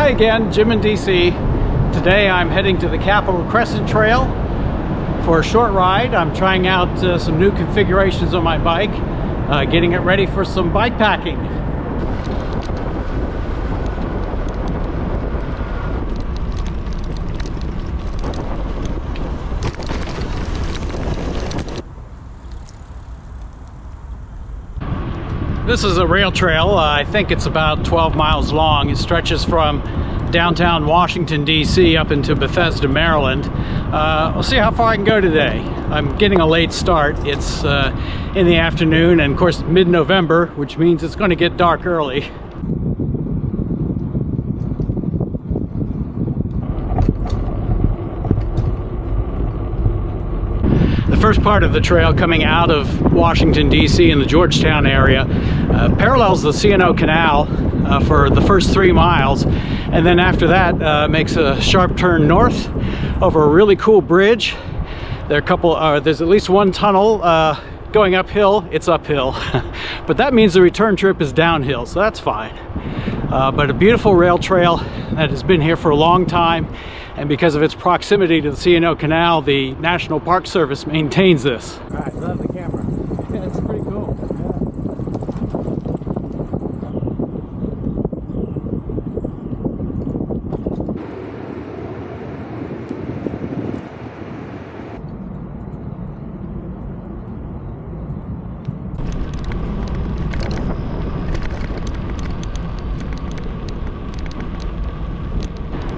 Hi again, JimInDC. Today I'm heading to the Capital Crescent Trail for a short ride. I'm trying out some new configurations on my bike, getting it ready for some bike packing. This is a rail trail. I think it's about 12 miles long. It stretches from downtown Washington, D.C. up into Bethesda, Maryland. We'll see how far I can go today. I'm getting a late start. It's in the afternoon and of course mid-November, which means it's going to get dark early. The first part of the trail coming out of Washington, D.C. in the Georgetown area parallels the C&O Canal for the first 3 miles, and then after that makes a sharp turn north over a really cool bridge. There's at least one tunnel going uphill. It's uphill, but that means the return trip is downhill, so that's fine. But a beautiful rail trail that has been here for a long time, and because of its proximity to the C&O Canal, the National Park Service maintains this. All right, love the camera. Yeah, it's pretty cool.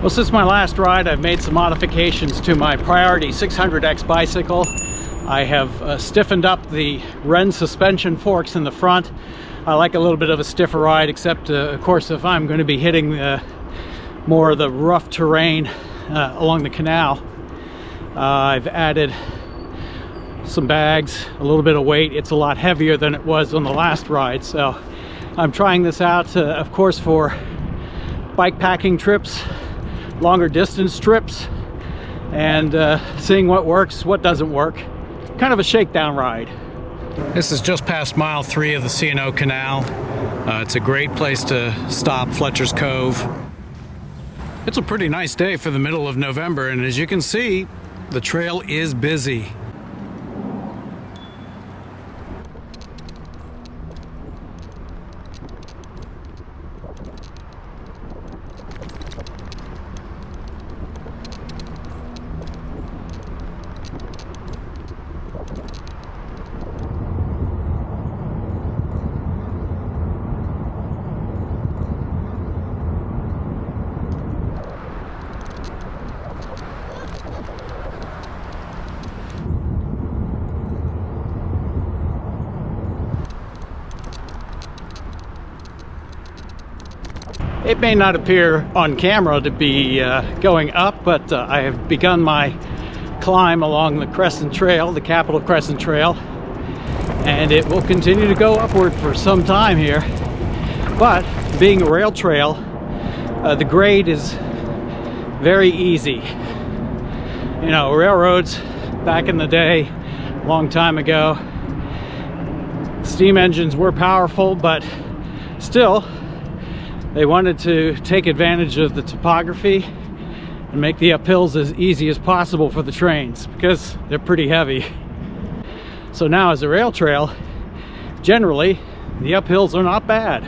Well, since my last ride, I've made some modifications to my Priority 600X bicycle. I have stiffened up the Wren suspension forks in the front. I like a little bit of a stiffer ride, except of course if I'm going to be hitting more of the rough terrain along the canal. I've added some bags, a little bit of weight. It's a lot heavier than it was on the last ride, so I'm trying this out of course for bike packing trips, longer distance trips, and seeing what works, what doesn't work. Kind of a shakedown ride. This is just past mile 3 of the C&O Canal. It's a great place to stop, Fletcher's Cove. It's a pretty nice day for the middle of November, and as you can see, the trail is busy. It may not appear on camera to be going up, but I have begun my climb along the Crescent Trail, the Capital Crescent Trail, and it will continue to go upward for some time here. But being a rail trail, the grade is very easy. You know, railroads back in the day, a long time ago, steam engines were powerful, but still they wanted to take advantage of the topography and make the uphills as easy as possible for the trains because they're pretty heavy. So now as a rail trail, generally the uphills are not bad.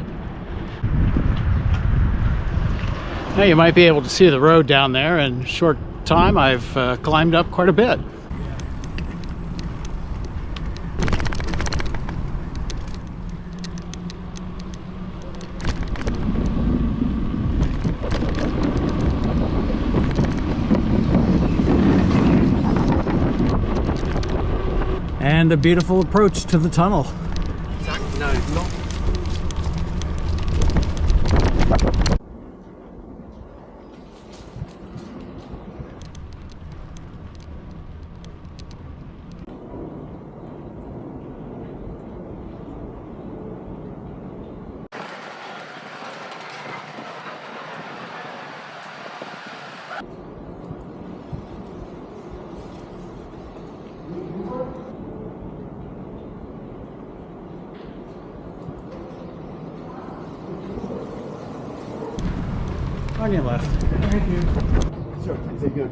Now you might be able to see the road down there. In a short time I've climbed up quite a bit. And a beautiful approach to the tunnel. No, not. On your left. Thank you. Sure, is it good?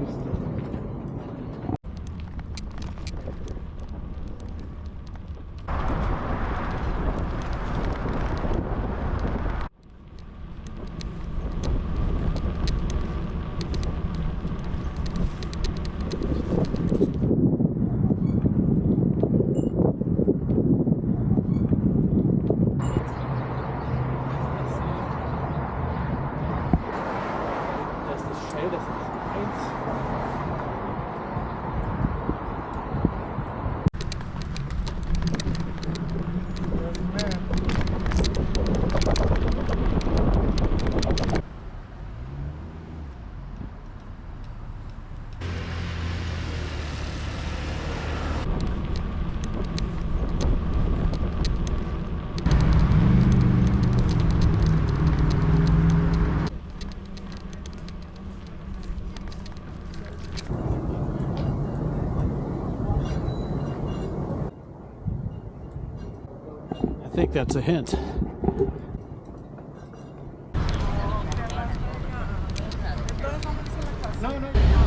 I think that's a hint.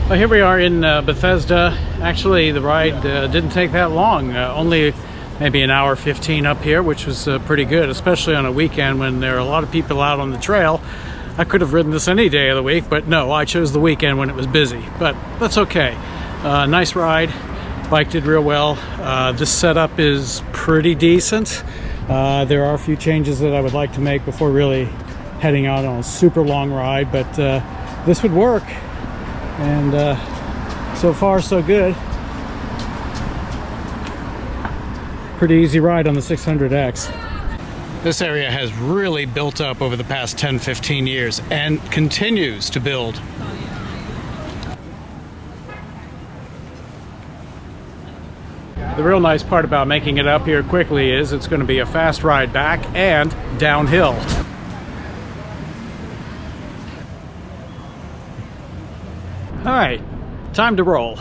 Well, here we are in Bethesda. Actually, the ride didn't take that long. Only maybe an hour 15 up here, which was pretty good, especially on a weekend when there are a lot of people out on the trail. I could have ridden this any day of the week, but no, I chose the weekend when it was busy. But that's okay. Nice ride. Bike did real well. This setup is pretty decent. There are a few changes that I would like to make before really heading out on a super long ride, but this would work. And so far, so good. Pretty easy ride on the 600X. This area has really built up over the past 10-15 years and continues to build. The real nice part about making it up here quickly is it's going to be a fast ride back and downhill. All right, time to roll.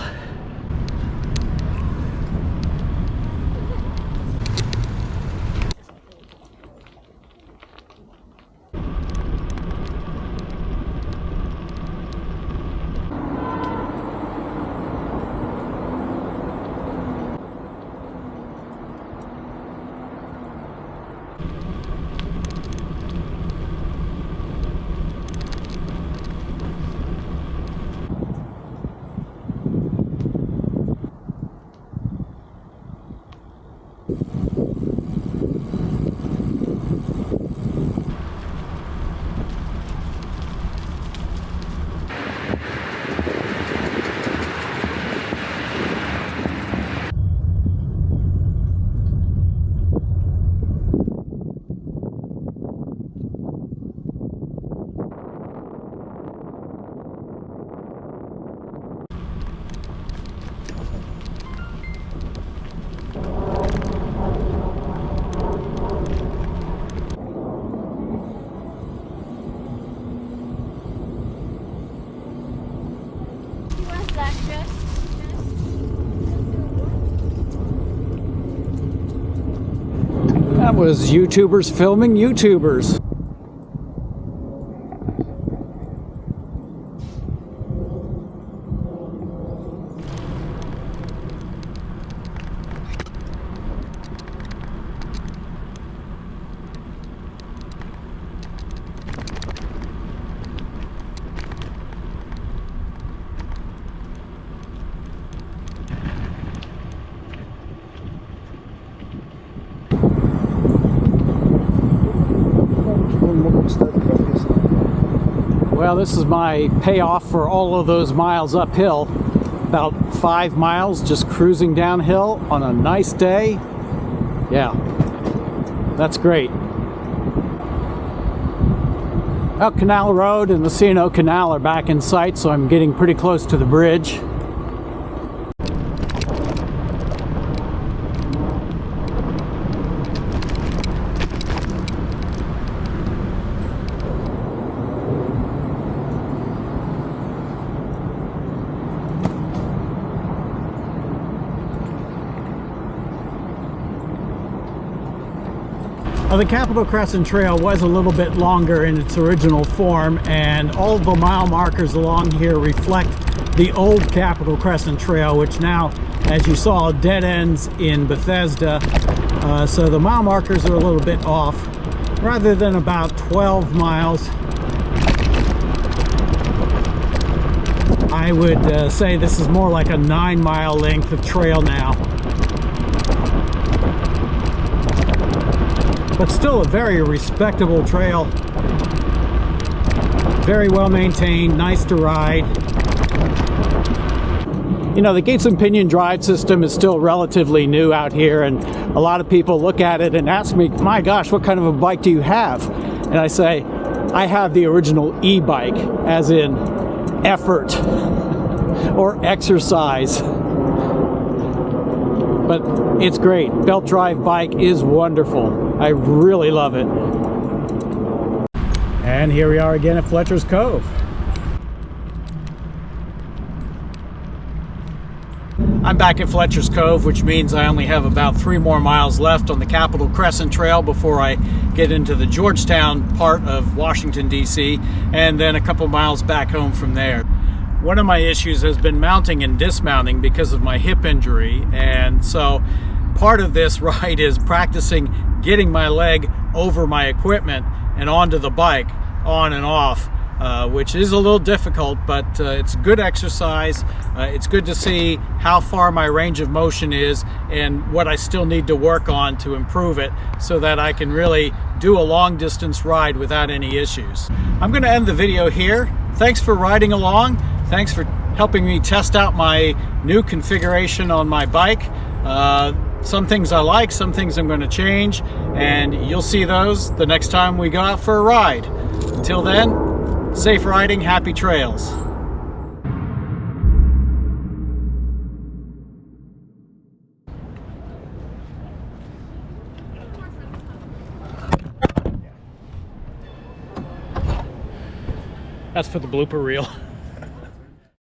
That was YouTubers filming YouTubers. Well, this is my payoff for all of those miles uphill. About 5 miles just cruising downhill on a nice day. Yeah, that's great. Well, Canal Road and the C&O Canal are back in sight, so I'm getting pretty close to the bridge. The Capital Crescent Trail was a little bit longer in its original form, and all the mile markers along here reflect the old Capital Crescent Trail, which now, as you saw, dead ends in Bethesda. So the mile markers are a little bit off. Rather than about 12 miles, I would say this is more like a 9-mile length of trail now. But still a very respectable trail. Very well maintained, nice to ride. You know, the Gates and Pinion drive system is still relatively new out here, and a lot of people look at it and ask me, my gosh, what kind of a bike do you have? And I say, I have the original e-bike, as in effort or exercise. But it's great. Belt drive bike is wonderful. I really love it. And here we are again at Fletcher's Cove. I'm back at Fletcher's Cove, which means I only have about 3 more miles left on the Capital Crescent Trail before I get into the Georgetown part of Washington, D.C., and then a couple miles back home from there. One of my issues has been mounting and dismounting because of my hip injury, and so part of this ride is practicing getting my leg over my equipment and onto the bike, on and off, which is a little difficult, but it's good exercise. It's good to see how far my range of motion is and what I still need to work on to improve it so that I can really do a long distance ride without any issues. I'm going to end the video here. Thanks for riding along. Thanks for helping me test out my new configuration on my bike. Some things I like, some things I'm going to change, and you'll see those the next time we go out for a ride. Until then, safe riding, happy trails. That's for the blooper reel.